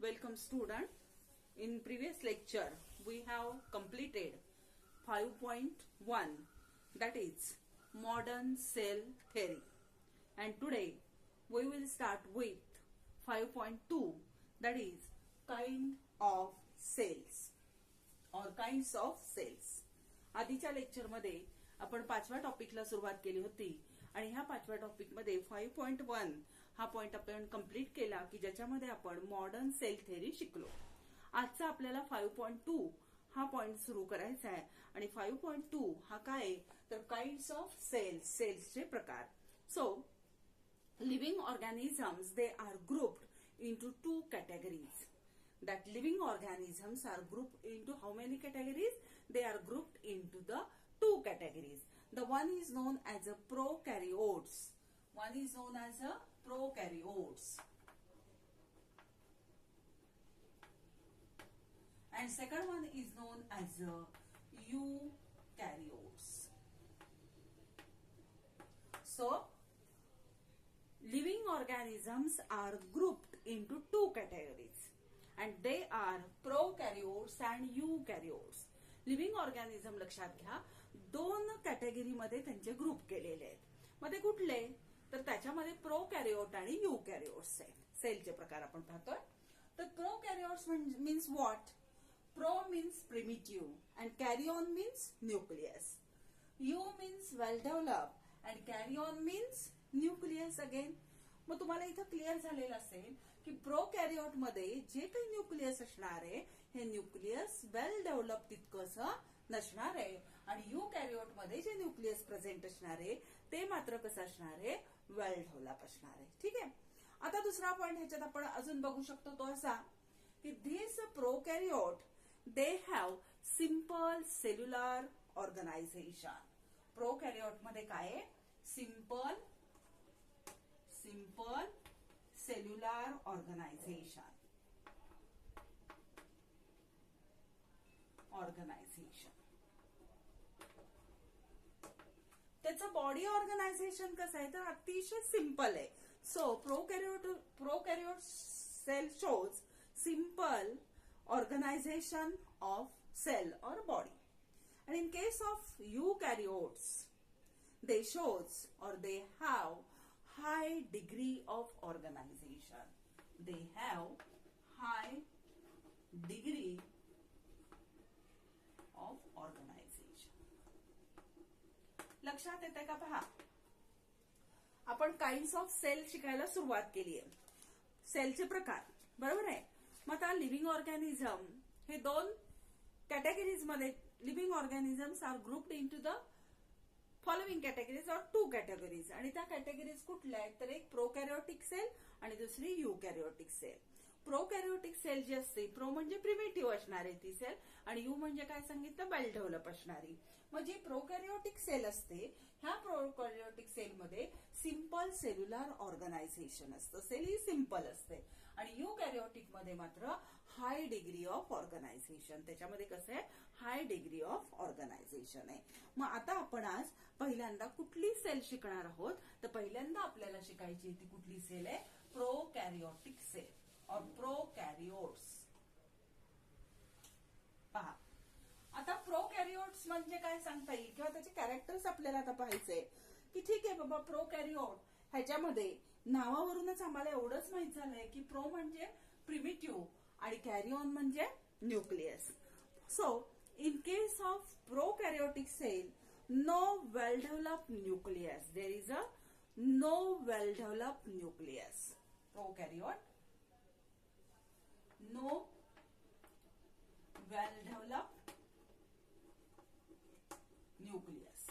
Welcome student. In previous lecture we have completed 5.1, that is modern cell theory, and today we will start with 5.2, that is kind of cells or kinds of cells. आधीच्या lecture मध्ये आपण 5व्या टॉपिकला सुरुवात केली होती आणि ह्या 5व्या टॉपिक मध्ये 5.1 हा पॉइंट आपण कंप्लीट केला की ज्याच्यामध्ये आपण मॉडर्न सेल थेअरी शिकलो. आजचा आपल्याला 5.2 हा पॉइंट सुरू करायचा आहे आणि 5.2 हा काय तर काइंड्स ऑफ सेल्स, सेल्सचे प्रकार. So living organisms they are grouped into 2 categories. That living organisms are grouped into how many categories? They are grouped into the 2 categories. The one is known as a prokaryotes. One is known as a prokaryotes. And second one is known as a eukaryotes. So, living organisms are grouped into 2 categories. And they are prokaryotes and eukaryotes. Living organism लक्षात घ्या, 2 category मध्ये त्यांचे group केलेले आहेत. मध्ये कुठले तर त्याच्यामध्ये प्रोकॅरियोट आणि युकॅरियोट्स आहेत. सेलचे प्रकार आपण पाहतोय. तर prokaryotes means what? Pro means primitive and karyon means nucleus. Eu means well develop and karyon means nucleus again. मग तुम्हाला इथं क्लिअर झालेलं असेल की प्रोकॅरियोट मध्ये जे काही न्यूक्लियस असणार आहे हे न्यूक्लियस वेल डेव्हलप तितकंस नसणार आहे आणि युकॅरियोट मध्ये जे न्यूक्लियस प्रेझेंट असणार आहे ते मात्र कसं असणार आहे? वेल डेव्हलप असणार आहे. ठीक आहे. आता दुसरा पॉइंट ह्याच्यात आपण अजून बघू शकतो तो असा की this prokaryote they have simple cellular organization. Prokaryote मध्ये काय आहे? Simple cellular organization. त्याचं बॉडी ऑर्गनायझेशन कसं आहे तर अतिशय सिंपल आहे. So prokaryote cell shows simple organization of cell or body. And in case of eukaryotes, they shows or they have high degree of organization. They have high degree of organization. लक्षात येते का? पहा, आपण kinds of sale शिकायला सुरुवात केली आहे. सेलचे प्रकार, बरोबर आहे. मग आता लिव्हिंग ऑर्गॅनिझम हे 2 कॅटेगरीज मध्ये living organisms are grouped into the following categories or 2 categories. आणि त्या कॅटेगरीज कुठल्या आहेत तर एक प्रोकॅरियोटिक सेल आणि दुसरी युकॅरियोटिक सेल. प्रोकॅरियोटिक सेल जी असते, प्रो म्हणजे प्रिमिटिव्ह असणारी ती सेल आणि यू म्हणजे काय सांगितलं? वेल डेव्हलप असणारी. मग जी प्रोकॅरियोटिक सेल असते ह्या प्रोकॅरियोटिक सेलमध्ये सिंपल सेल्युलर ऑर्गनायझेशन असतं. सेल ही सिंपल असते आणि युकॅरियोटिक मध्ये मात्र हाय डिग्री ऑफ ऑर्गनायझेशन. त्याच्यामध्ये कसं आहे? हाय डिग्री ऑफ ऑर्गनायझेशन आहे. मग आता आपण आज पहिल्यांदा कुठली सेल शिकणार आहोत तर पहिल्यांदा आपल्याला शिकायची ती कुठली सेल आहे? प्रोकॅरियोटिक सेल और प्रोकॅरियोट्स. पहा, आता प्रोकॅरियोट्स म्हणजे काय सांगता येईल किंवा त्याचे कॅरेक्टर्स आपल्याला आता पाहायचे की ठीक आहे बाबा प्रोकॅरियोट ह्याच्यामध्ये नावावरूनच आम्हाला एवढंच माहित झालंय की प्रो म्हणजे प्रिमिटिव्ह आणि कॅरी ऑन म्हणजे nucleus. So in case of prokaryotic cell no well develop nucleus. There is a no well develop nucleus. Prokaryote no well developed nucleus.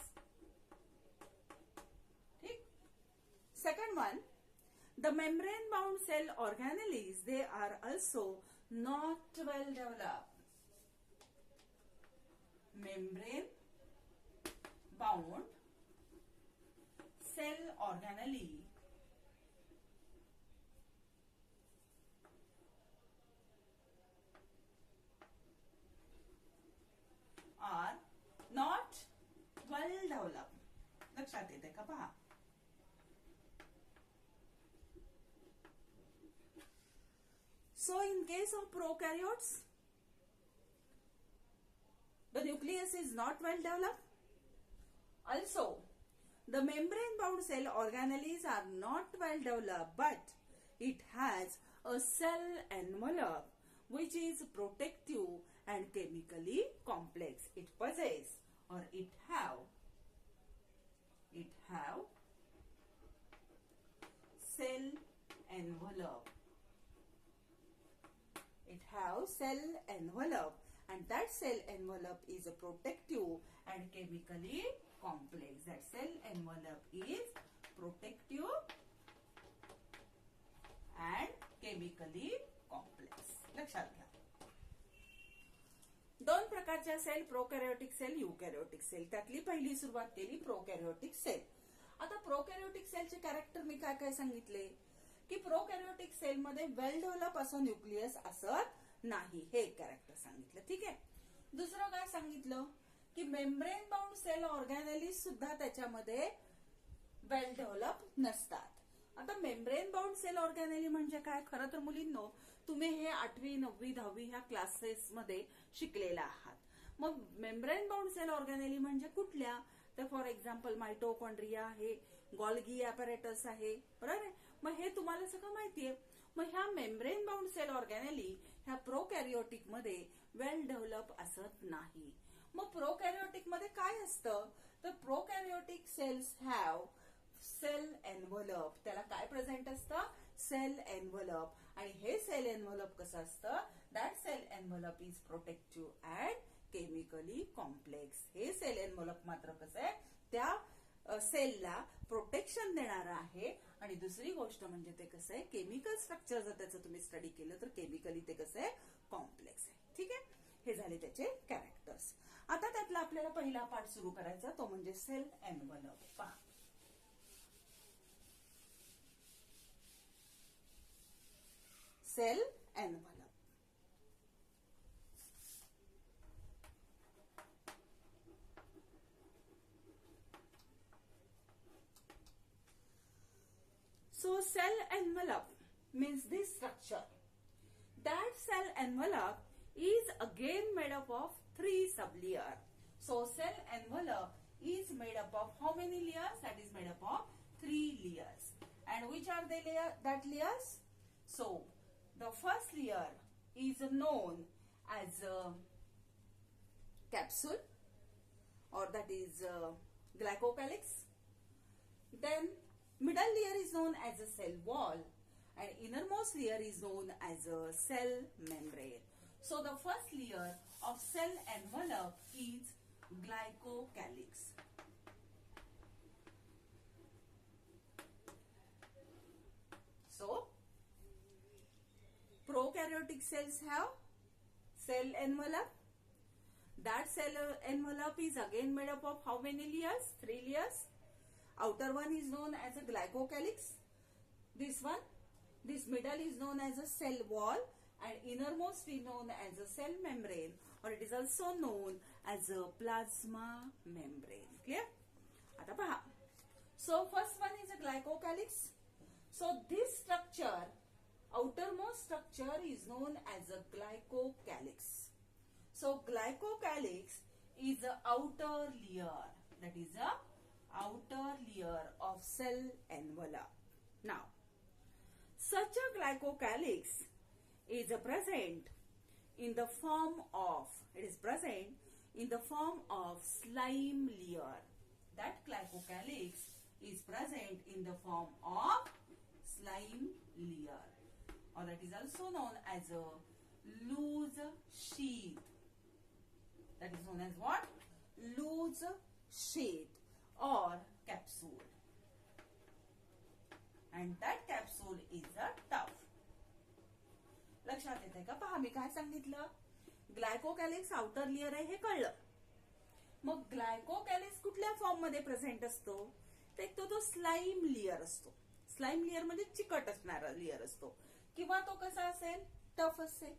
ठीक. Second one, the membrane bound cell organelles, they are also not well developed. Membrane bound cell organelle are not well developed. लक्षात येते का? पहा, So in case of prokaryotes, the nucleus is not well developed. Also, the membrane bound cell organelles are not well developed, but it has a cell envelope which is protective and chemically complex. It possess or it have cell envelope. It have cell envelope, and that cell envelope is protective and chemically complex. That cell envelope is protective and chemically complex. लक्षात घ्या. दोन प्रकारच्या sale, प्रोकॅरियोटिक sale, युकॅरियोटिक sale. त्यातली पहिली सुरुवात केली प्रोकॅरियोटिक sale. आता प्रोकॅरियोटिक सेलचे कॅरेक्टर मी काय काय सांगितले की प्रोकॅरियोटिक सेल मध्ये वेल डेव्हलप असं न्यूक्लियस असत नाही, हे कॅरेक्टर सांगितलं. ठीक आहे. दुसरं काय सांगितलं की मेम्ब्रेन बाउंड सेल ऑर्गॅनेलिस सुद्धा त्याच्यामध्ये वेल डेव्हलप नसतात. आता मेम्ब्रेन बाउंड सेल ऑर्गॅनेली म्हणजे काय? खरं तर मुलींनो, तुम्ही हे 8वी 9वी 10वी ह्या क्लासेस मध्ये शिकलेला आहात. मग मेम्ब्रेन बाउंड सेल ऑर्गॅनेली म्हणजे कुठल्या? तर फॉर एक्झाम्पल मायटोकॉन्ड्रिया आहे, गॉल्गी ॲपॅरेटस आहे, बरोबर आहे. मग हे तुम्हाला सगळं माहितीये. मग ह्या मेम्ब्रेन बाउंड सेल ऑर्गॅनेली ह्या प्रोकॅरियोटिक मध्ये वेल डेव्हलप असत नाही. मग प्रोकॅरियोटिक मध्ये काय असतं? तर prokaryotic cells have cell envelope. त्याला काय प्रेझेंट असतं? Cell envelope. आणि हे सेल एनव्हलप कसं असतं? That cell envelope is protective and chemically complex. हे सेल एनव्हलप मात्र कसं आहे? त्या सेलला प्रोटेक्शन देणारं आहे. आणि दुसरी गोष्ट म्हणजे ते कसं आहे? केमिकल स्ट्रक्चर जर त्याचं तुम्ही स्टडी केलं तर केमिकली ते कसं आहे? कॉम्प्लेक्स आहे. ठीक आहे. हे झाले त्याचे कॅरेक्टर्स. आता त्यातला आपल्याला पहिला पार्ट सुरू करायचा, तो म्हणजे सेल एनव्हलप. पहा, cell envelope. So cell envelope means this structure. That cell envelope is again made up of 3 sublayers. So cell envelope is made up of how many layers? That is made up of 3 layers. And which are the layers? So the first layer is known as a capsule, or that is glycocalyx. Then middle layer is known as a cell wall, and innermost layer is known as a cell membrane. So the first layer of cell envelope is glycocalyx. So prokaryotic cells have cell envelope. That cell envelope is again made up of how many layers? 3 layers. Outer one is known as a glycocalyx. This middle is known as a cell wall, and innermost is known as a cell membrane, or it is also known as a plasma membrane. Clear? आता पहा. So first one is a glycocalyx. So this structure, outermost structure is known as a glycocalyx. So glycocalyx is the outer layer. That is the outer layer of cell envelope. Now, such a glycocalyx is present in the form of, slime layer. That glycocalyx is present in the form of slime layer, or that is also known as a loose sheath. That is known as what? Loose sheath or capsule. And that capsule is a tough. लक्षात येते का? पहा, मी काय सांगितलं? ग्लायकोकॅलिक्स outer layer आहे हे कळलं. मग ग्लायकोकॅलिक्स कुठल्या फॉर्म मध्ये प्रेझेंट असतो? एक तो स्लाइम लेयर असतो. स्लाइम लेयर म्हणजे चिकट असणारा लेयर असतो, किंवा तो कसा असेल? टफ असेल.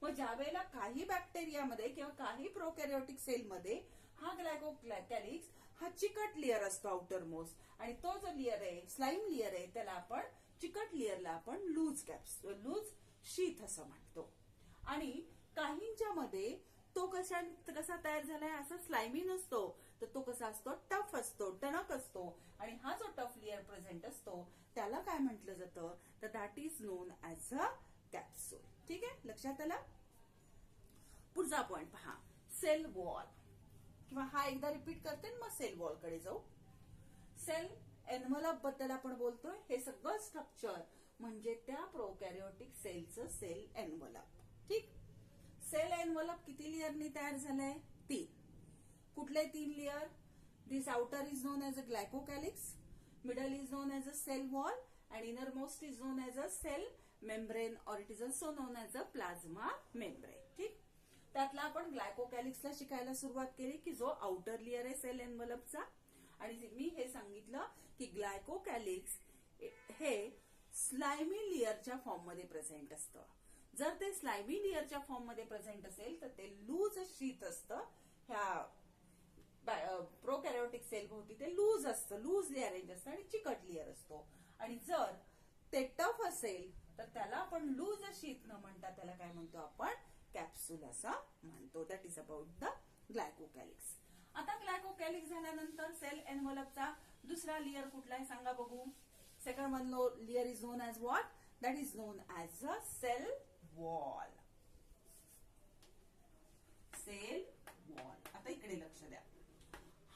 मग ज्या वेळेला काही बॅक्टेरियामध्ये किंवा काही प्रोकॅरियोटिक सेलमध्ये हा ग्लायकोकॅलिक्स हा चिकट लेयर असतो आउटर मोस्ट, आणि तो जो लेयर आहे स्लाइम लेयर आहे त्याला आपण चिकट लेयरला आपण लूज शीथ असं म्हणतो. आणि काहींच्या मध्ये तो कसा तयार झालाय, असा स्लायमी नसतो, तर तो कसा असतो, टफ असतो, टणक असतो. आणि हा जो टफ लेअर प्रेझेंट असतो त्याला काय म्हटलं जातं, तर that is known as a capsule. ठीक आहे, लक्षात आलं. पुढचा पॉइंट पहा, सेल वॉल. किंवा हा एकदा रिपीट करते मग सेल वॉल कडे जाऊ. सेल एन्व्हलप बद्दल आपण बोलतोय. हे सगळं स्ट्रक्चर म्हणजे त्या प्रोकॅरियोटिक सेलचं सेल एन्व्हलप. ठीक. सेल एन्व्हलप किती लेअरनी तयार झालंय, 3. कुठले 3 layer, this outer is known as a glycocalyx, middle is known as a cell wall, and innermost is known as a cell membrane, or it is also known as a plasma membrane. ठीक. त्यातला आपण ग्लायकोकॅलिक्सला शिकायला सुरुवात केली की जो outer layer आहे सेल एन्व्हलपचा. आणि मी हे सांगितलं की ग्लायकोकॅलिक्स हे स्लायमी लेअरच्या फॉर्म मध्ये प्रेझेंट असतं. जर ते स्लायमी लेअरच्या फॉर्म मध्ये प्रेझेंट असेल तर ते लूज शीत असतं. ह्या प्रोकॅरियोटिक सेल भोवती ते लूज असतं, लूजली अरेंज असतं आणि चिकट लेअर असतो. आणि जर ते टफ असेल तर त्याला आपण लूज शीत न म्हणता त्याला काय म्हणतो आपण, कॅप्सूल असं म्हणतो. That is about the glycocalyx. आता ग्लायकोकॅलिक्स झाल्यानंतर सेल एन्व्हलपचा दुसरा लेअर कुठला आहे सांगा बघू. Second one layer is known as what, that is known as a cell wall. Cell wall. आता इकडे लक्ष द्या.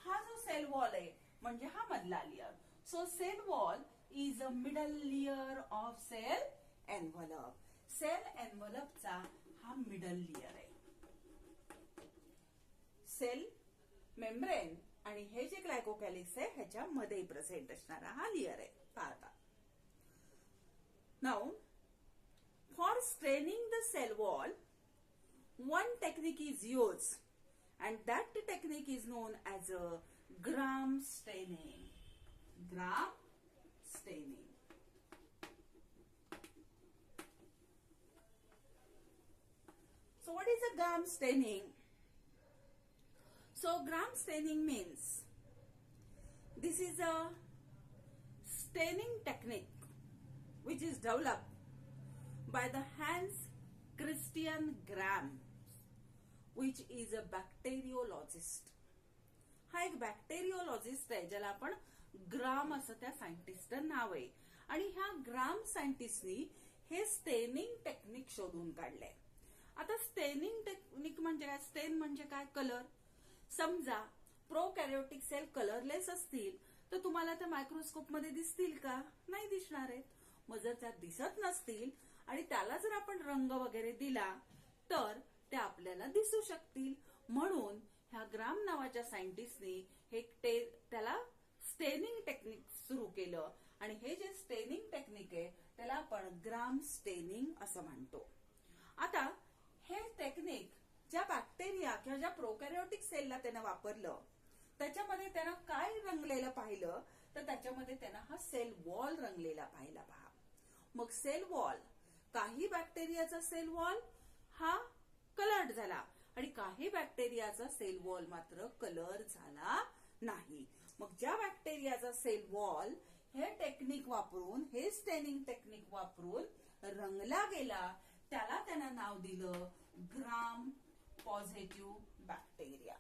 हा जो सेल वॉल आहे म्हणजे हा मधला layer. So cell wall is a middle layer of cell envelope. Cell एन्व्हलपचा हा मिडल लेअर आहे. सेल मेम्ब्रेन आणि हे जे ग्लायकोकॅलिक्स आहे ह्याच्यामध्ये प्रेझेंट असणारा हा लेअर आहे. पाहता. Now for straining the cell wall one technique is used, and that technique is known as a Gram staining. Gram staining. So what is a Gram staining? So Gram staining means this is a staining technique which is developed by the Hans Christian Gram, which is a bacteriologist. हा एक बॅक्टेरिओलॉजिस्ट आहे ज्याला आपण ग्राम असं त्या सायंटिस्टचं नाव आहे. आणि ह्या ग्राम सायंटिस्टनी हे स्टेनिंग टेक्निक शोधून काढलंय. आता स्टेनिंग टेक्निक म्हणजे काय, स्टेन म्हणजे काय, कलर. समजा प्रोकॅरियोटिक सेल कलरलेस असतील तर तुम्हाला त्या मायक्रोस्कोप मध्ये दिसतील का, नाही दिसणार आहेत. मग जर त्यात दिसत नसतील आणि त्याला जर आपण रंग वगैरे दिला तर ते आपल्याला दिसू शकतील. म्हणून ह्या ग्राम नावाच्या सायंटिस्टनी हे त्याला स्टेनिंग टेक्निक सुरू केलं. आणि हे जे स्टेनिंग टेक्निक आहे त्याला आपण ग्राम स्टेनिंग असं म्हणतो. आता हे टेक्निक ज्या बॅक्टेरिया किंवा ज्या प्रोकॅरियोटिक सेलला त्यानं वापरलं त्याच्यामध्ये त्यानं काय रंगलेलं पाहिलं तर त्याच्यामध्ये त्यानं हा सेल वॉल रंगलेला पाहिला. पहा. मग सेल वॉल, काही बॅक्टेरियाचा सेल वॉल हा कलर्ड झाला आणि काही बॅक्टेरियाचा सेल वॉल मात्र कलर झाला नाही. मग ज्या बॅक्टेरियाचा सेल वॉल हे टेक्निक वापरून, हे स्टेनिंग टेक्निक वापरून रंगला गेला त्याला त्यानं नाव दिलं ग्राम पॉझिटिव्ह बॅक्टेरिया.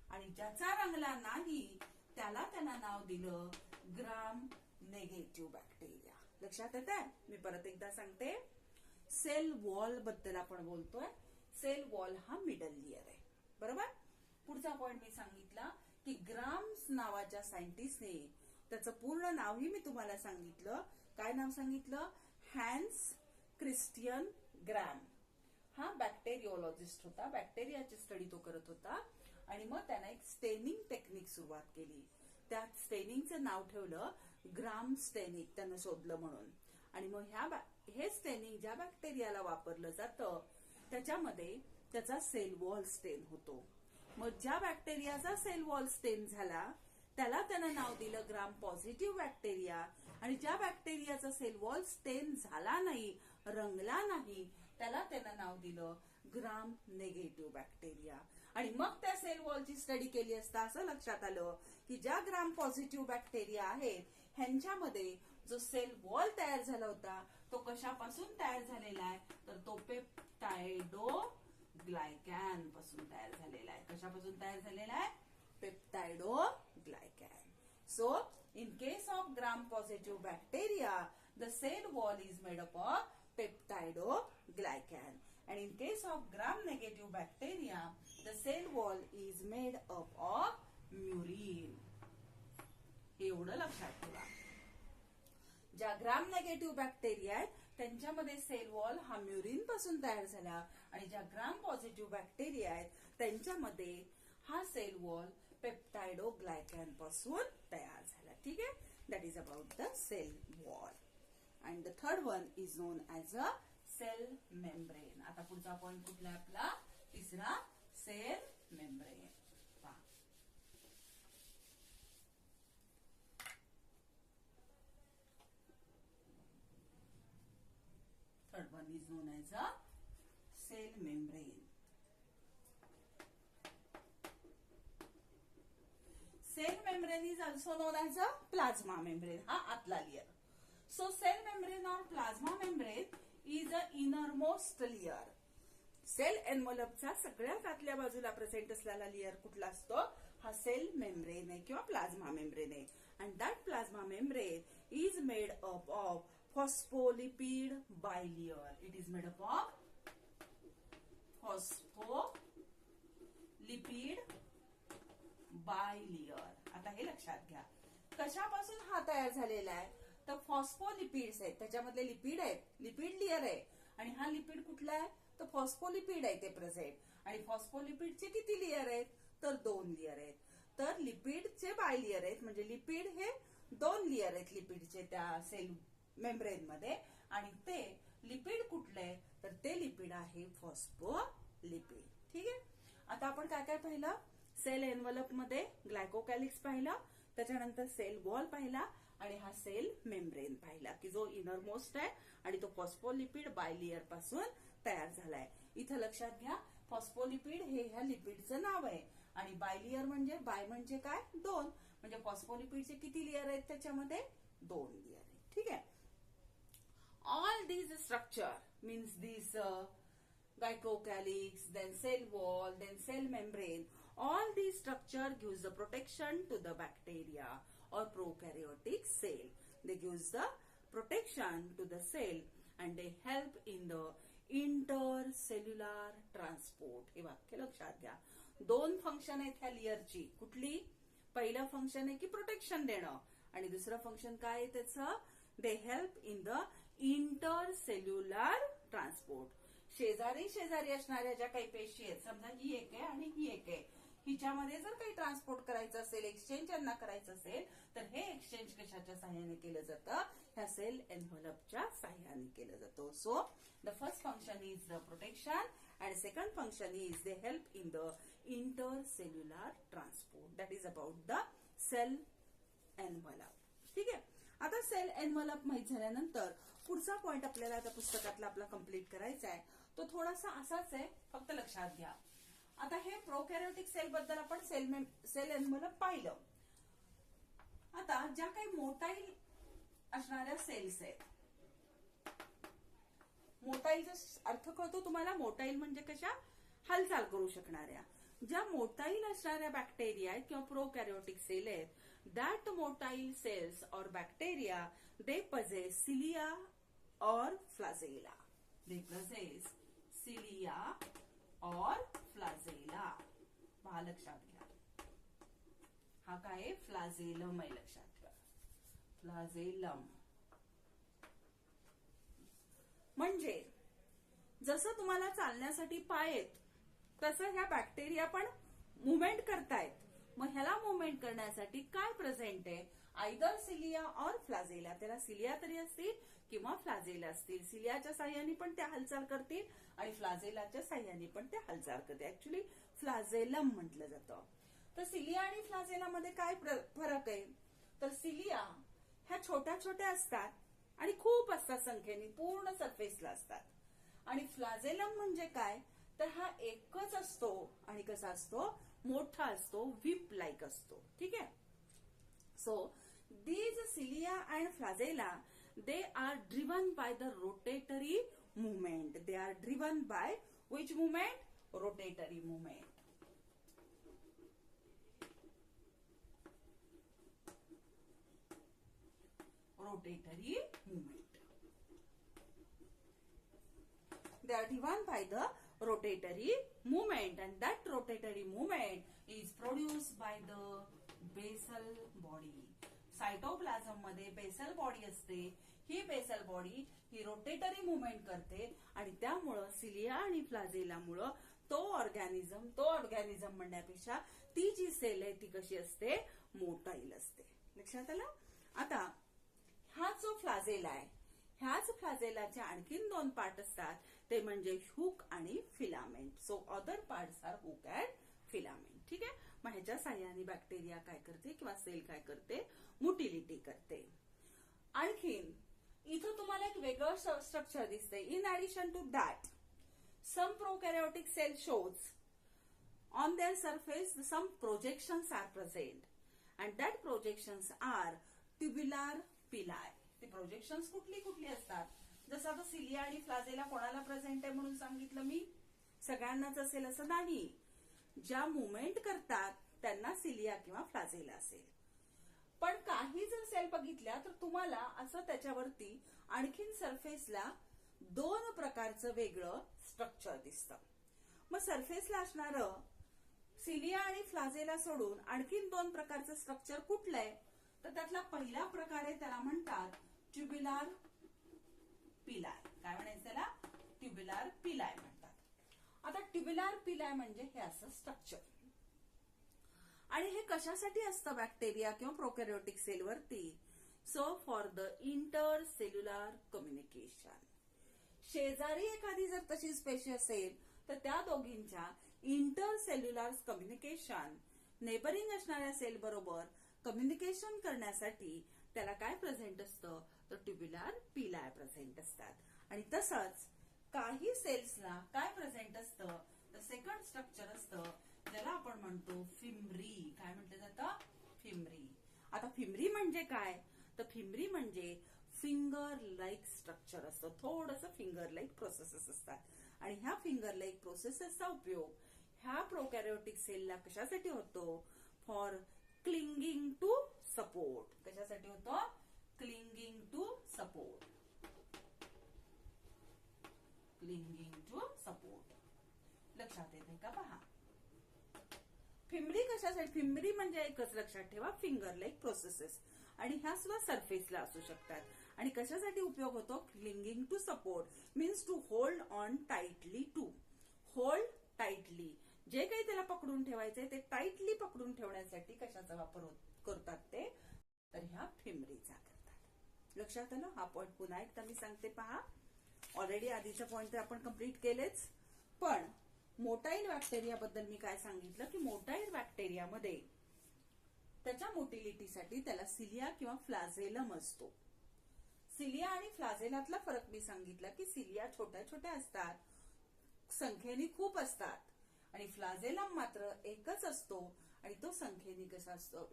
आणि ज्याचा रंगला नाही त्याला त्यानं नाव दिलं ग्राम नेगेटिव्ह बॅक्टेरिया. लक्षात येत आहे. मी परत एकदा सांगते. सेल वॉल बद्दल आपण बोलतोय. सेल वॉल हा मिडल लेअर आहे, बरोबर. पुढचा पॉइंट मी सांगितला की ग्राम्स नावाच्या सायंटिस्टने, त्याचं पूर्ण नावही मी तुम्हाला सांगितलं. काय नाव सांगितलं, हॅन्स क्रिस्टियन ग्रॅम. हा बॅक्टेरिओलॉजिस्ट होता, बॅक्टेरियाची स्टडी तो करत होता. आणि मग त्याने एक स्टेनिंग टेक्निक सुरुवात केली. त्या स्टेनिंगचं नाव ठेवलं ग्राम स्टेनिंग, त्यानं शोधलं म्हणून. आणि मग हे स्टेनिंग ज्या बॅक्टेरियाला वापरलं जातं त्याच्यामध्ये त्याचा सेल वॉल स्टेन होतो. मग ज्या बॅक्टेरियाचा सेल वॉल स्टेन झाला त्याला त्यानं नाव दिलं ग्राम पॉझिटिव्ह बॅक्टेरिया. आणि ज्या बॅक्टेरियाचा सेल वॉल स्टेन झाला नाही, रंगला नाही, त्याला त्यानं नाव दिलं ग्राम नेगेटिव्ह बॅक्टेरिया. आणि मग त्या सेल वॉलची स्टडी केली असता असं लक्षात आलं की ज्या ग्राम पॉझिटिव्ह बॅक्टेरिया आहेत ह्यांच्यामध्ये जो सेल वॉल तयार झाला होता तो कशापासून तयार झालेला आहे तर तो पेप्टाइडोग्लायकॅन पासून तयार झालेला आहे. कशापासून तयार झालेला आहे peptidoglycan. So in case of gram positive bacteria the cell wall is made up of peptidoglycan and in case of gram negative bacteria the cell wall is made up of murin. एवढं लक्षात ठेवा. ज्या ग्राम negative bacteria आहेत त्यांच्यामध्ये sale wall हा म्युरिन पासून तयार झाला आणि ज्या ग्राम पॉझिटिव्ह बॅक्टेरिया आहेत त्यांच्यामध्ये हा सेल वॉल पेप्टाइडोग्लायकॅन पासून तयार झाला. ठीक आहे. That is about the cell wall. And the third one is known as a cell membrane. आता पुढचा पॉइंट कुठला आपला तिसरा cell membrane. Third one is known as a cell membrane. Cell membrane is also known as a plasma membrane. हा आतला layer. So cell membrane or plasma membrane is a innermost layer. Cell एनव्हलपचा सगळ्यात आतल्या बाजूला present असलेला layer कुठला असतो हा सेल मेम्ब्रेन आहे किंवा प्लाझ्मा मेम्ब्रेन आहे. And that plasma membrane is made up of phospholipid bilayer. It is made up of phospholipid bilayer. आता हे लक्षात घ्या कशापासून हा तयार झालेला आहे तर फॉस्फोलिपिड्स आहेत त्याच्यामधले लिपिड आहेत लिपिड लेयर आहे आणि हा लिपिड कुठला आहे तर फॉस्फोलिपिड आहे ते प्रेझेंट. आणि फॉस्फोलिपिडचे किती लेयर आहेत तर 2 लेयर आहेत. तर लिपिडचे बायलेयर आहेत म्हणजे लिपिड हे 2 लेयर आहेत लिपिडचे त्या सेल मेम्ब्रेन मध्ये आणि ते लिपिड कुठले तर ते लिपिड आहे फॉस्फोलिपिड. ठीक आहे. आता आपण काय काय पाहिलं सेल एनव्हलप मध्ये ग्लायकोकॅलिक्स पाहिला त्याच्यानंतर सेल वॉल पाहिला आणि हा सेल मेम्ब्रेन पाहिला की जो इनरमोस्ट आहे आणि तो फॉस्फोलिपिड बायलेयर पासून तयार झालाय. इथं लक्षात घ्या फॉस्फोलिपिड हे ह्या लिपिडचं नाव आहे आणि बायलेयर म्हणजे बाय म्हणजे काय 2 म्हणजे फॉस्फोलिपिडचे किती लेयर आहेत त्याच्यामध्ये 2 लेयर आहेत. ठीक आहे. All these structure means these glycocalyx, then cell wall, then cell membrane. All these structure gives the protection to the bacteria or prokaryotic cell. They gives the protection to the cell and they help in the intercellular transport. हे वाक्य लक्षात घ्या. 2 function आहेत ह्या लेयरची. कुठली पहिलं function आहे की प्रोटेक्शन देणं आणि दुसरं फंक्शन काय आहे त्याचं they help in the intercellular transport. शेजारी शेजारी असणाऱ्या ज्या काही पेशी आहेत समजा ही एक आहे आणि ही एक आहे हिच्यामध्ये जर काही ट्रान्सपोर्ट करायचं असेल एक्सचेंज यांना करायचं असेल तर हे एक्सचेंज कशाच्या सहाय्याने केलं जातं ह्या सेल एनव्हलपच्या सहाय्याने केलं जातं. So the first function is the protection and second function is they help in the intercellular transport. That is about the cell envelope. ठीक आहे. आता सेल एनव्हलप माहित झाल्यानंतर पुढचा पॉइंट आपल्याला आता पुस्तकातला आपला कंप्लीट करायचा आहे तो थोडासा असाच आहे फक्त लक्षात घ्या. आता हे प्रोकॅरियोटिक सेल बद्दल आपण सेल एनव्हलप पाहिलं. आता ज्या काही मोटाईल असणाऱ्या सेल्स आहेत मोटाईलचा अर्थ कळतो तुम्हाला मोटाईल म्हणजे कशा हालचाल करू शकणाऱ्या ज्या मोटाईल असणाऱ्या बॅक्टेरिया आहेत किंवा प्रोकॅरियोटिक सेल आहेत that motile cells or bacteria they possess cilia or flagella. They possess cilia or flagella. पहा लक्षात घ्या हा काय फ्लाझेलम आहे लक्षात घ्या. फ्लाझेलम म्हणजे जसं तुम्हाला चालण्यासाठी पाय आहेत तसं ह्या बॅक्टेरिया पण मुव्हमेंट करतायत. मग ह्याला मुव्हमेंट करण्यासाठी काय प्रेझेंट आहे आयदर सिलिया और फ्लाझेला. त्याला सिलिया तरी असतील किंवा फ्लाझेला असतील. सिलियाच्या साह्याने पण त्या हालचाल करतील आणि फ्लाझेलाच्या साह्याने पण त्या हालचाल करतील. ऍक्च्युली फ्लाझेलम म्हटलं जातं. तर सिलिया आणि फ्लाझेलामध्ये काय फरक आहे तर सिलिया ह्या छोट्या छोट्या असतात आणि खूप असतात संख्येने पूर्ण सरफेसला असतात आणि फ्लाझेलम म्हणजे काय तर हा एकच असतो आणि कसा असतो मोठा असतो व्हीप लाईक असतो. ठीक आहे. So these cilia and flagella they are driven by the rotatory movement. They are driven by which movement? Rotatory movement. Rotatory movement. They are driven by the rotatory movement, and that rotatory movement is produced by the basal body. Cytoplasm मध्ये Basel body असते. ही Basel body ही rotatory movement करते आणि त्यामुळं cilia आणि फ्लाजेलामुळं तो organism म्हणण्यापेक्षा ती जी sale आहे ती कशी असते? मोटाईल असते. लक्षात आलं? आता हा जो फ्लाजेला आहे, ह्याच फ्लाजेलाचे आणखीन दोन पार्ट असतात, ते म्हणजे हुक आणि filament. So other parts are hook and filament. ठीक आहे. मग ह्याच्या साह्याने बॅक्टेरिया काय करते किंवा सेल काय करते? मोटिलिटी करते. आणखीन इथं तुम्हाला एक वेगळं स्ट्रक्चर दिसते. In addition to that some prokaryotic cell shows on their surface some projections are present and that projections are tubular pili. ते प्रोजेक्शन्स कुठली कुठली असतात? जसं आता सिलिया आणि फ्लाजेला कोणाला प्रेझेंट आहे म्हणून सांगितलं मी? सगळ्यांनाच असेल असं नाही. ज्या मुवमेंट करतात त्यांना सिलिया किंवा फ्लाजेला असेल. पण काही जर सेल बघितल्या तर तुम्हाला असं त्याच्यावरती आणखीन सरफेसला दोन प्रकारचं वेगळं स्ट्रक्चर दिसतं. मग सरफेसला असणारं सिलिया आणि फ्लाजेला सोडून आणखीन दोन प्रकारचं स्ट्रक्चर कुठलं आहे? तर त्यातला पहिला प्रकार आहे, त्याला म्हणतात ट्युब्युलर पिलाय. काय म्हणायचं त्याला? ट्युब्युलर पिलाय म्हणतात. आता ट्युब्युलर पिलाय म्हणजे हे असं स्ट्रक्चर. आणि हे कशासाठी असतं बॅक्टेरिया किंवा प्रोकॅरियोटिक सेलवरती? So for the intercellular communication. शेजारी एखादी जर तशी स्पेशी असेल तर त्या दोघींच्या इंटरसेल्युलर कम्युनिकेशन, नेबरिंग असणाऱ्या सेल बरोबर कम्युनिकेशन करण्यासाठी त्याला काय प्रेझेंट असतं? तर ट्युब्युलर पिलाय प्रेझेंट असतात. आणि तसंच काही सेल्सला काय प्रेझेंट असतं? तर सेकंड स्ट्रक्चर असतं ज्याला आपण म्हणतो फिमरी. काय म्हटलं जातं? फिमरी. आता फिमरी म्हणजे काय? तर फिमरी म्हणजे फिंगर लाईक स्ट्रक्चर असतं. थोडंसं फिंगर लाईक प्रोसेसेस असतात. आणि ह्या फिंगर लाईक प्रोसेसेसचा उपयोग ह्या प्रोकॅरियोटिक सेलला कशासाठी होतो? For clinging to support. कशासाठी होतो? Clinging to support. Clinging to support. लक्षात येते का? पहा, फिमरी कशासाठी? फिमरी म्हणजे एकच लक्षात ठेवा, फिंगर लाईक प्रोसेसेस. आणि ह्या सुद्धा सरफेसला असू शकतात. आणि कशासाठी उपयोग होतो? Clinging to support means to hold on tightly to. Hold tightly. जे काही त्याला पकडून ठेवायचंय ते टाइटली पकडून ठेवण्यासाठी कशाचा वापर करतात ते? तर ह्या फिमरीचा करतात. लक्षात आलं? हा पॉइंट पुन्हा एकदा मी सांगते. पहा, ऑलरेडी आधीचा पॉइंट तर आपण कंप्लीट केलेच. पण मोटाईल बॅक्टेरिया बद्दल मी काय सांगितलं की मोटाईल बॅक्टेरियामध्ये त्याच्या मोटिलिटीसाठी त्याला सिलिया किंवा फ्लाजेलम असतो. सिलिया आणि फ्लाजेलातला फरक मी सांगितला की सिलिया छोट्या छोट्या असतात, संख्येने खूप असतात, आणि फ्लाजेलम मात्र एकच असतो आणि तो संख्येने कसा असतो?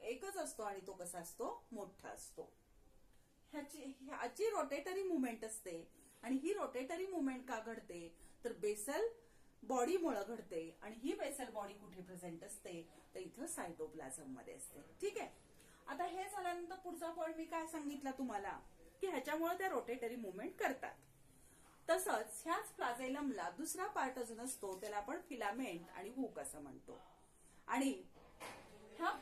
एकच असतो आणि तो कसा असतो? मोठा असतो. ह्याची रोटेटरी मुवमेंट असते. आणि ही रोटेटरी मुवमेंट का घडते? तर बेसल बॉडीमुळे घडते. आणि ही बेसल बॉडी कुठे प्रेझेंट असते? तर इथं सायटोप्लाझम मध्ये असते. ठीक आहे. आता हे झाल्यानंतर पुढचा पॉइंट मी काय सांगितला तुम्हाला की ह्याच्यामुळे त्या रोटेटरी मुवमेंट करतात. तसंच ह्याच फ्लाजेलमला दुसरा पार्ट अजून असतो, त्याला आपण फिलामेंट आणि हुक असं म्हणतो. आणि ह्या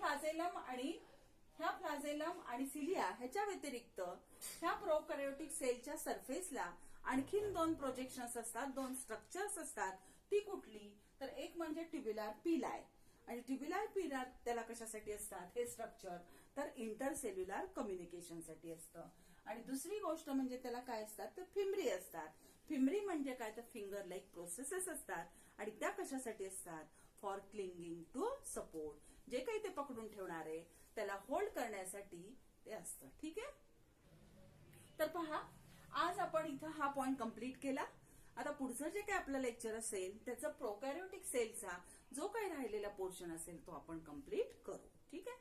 फ्लाजेलम आणि सिलिया ह्याच्या व्यतिरिक्त ह्या प्रोकॅरियोटिक सेलच्या सरफेसला आणखीन दोन प्रोजेक्शन्स असतात, दोन स्ट्रक्चर्स असतात. ती कुठली? तर एक म्हणजे ट्युब्युलर पिलाय. आणि ट्युब्युलर पिलाय त्याला कशासाठी असतात हे स्ट्रक्चर? तर इंटरसेल्युलर कम्युनिकेशनसाठी असतं. आणि दुसरी गोष्ट म्हणजे त्याला काय असतात? तर फिमरी असतात. फिमरी म्हणजे काय? तर फिंगर लाईक प्रोसेसेस असतात. आणि त्या कशासाठी असतात? For clinging to support. जे काही ते पकडून ठेवणार आहे त्याला होल्ड करण्यासाठी ते असतं. ठीक आहे. तर पहा, आज आपण इथं हा पॉइंट कंप्लीट केला. आता पुढचं जे काही आपलं लेक्चर असेल त्याचं प्रोकॅरियोटिक सेलचा जो काही राहिलेला पोर्शन असेल तो आपण कंप्लीट करू. ठीक आहे.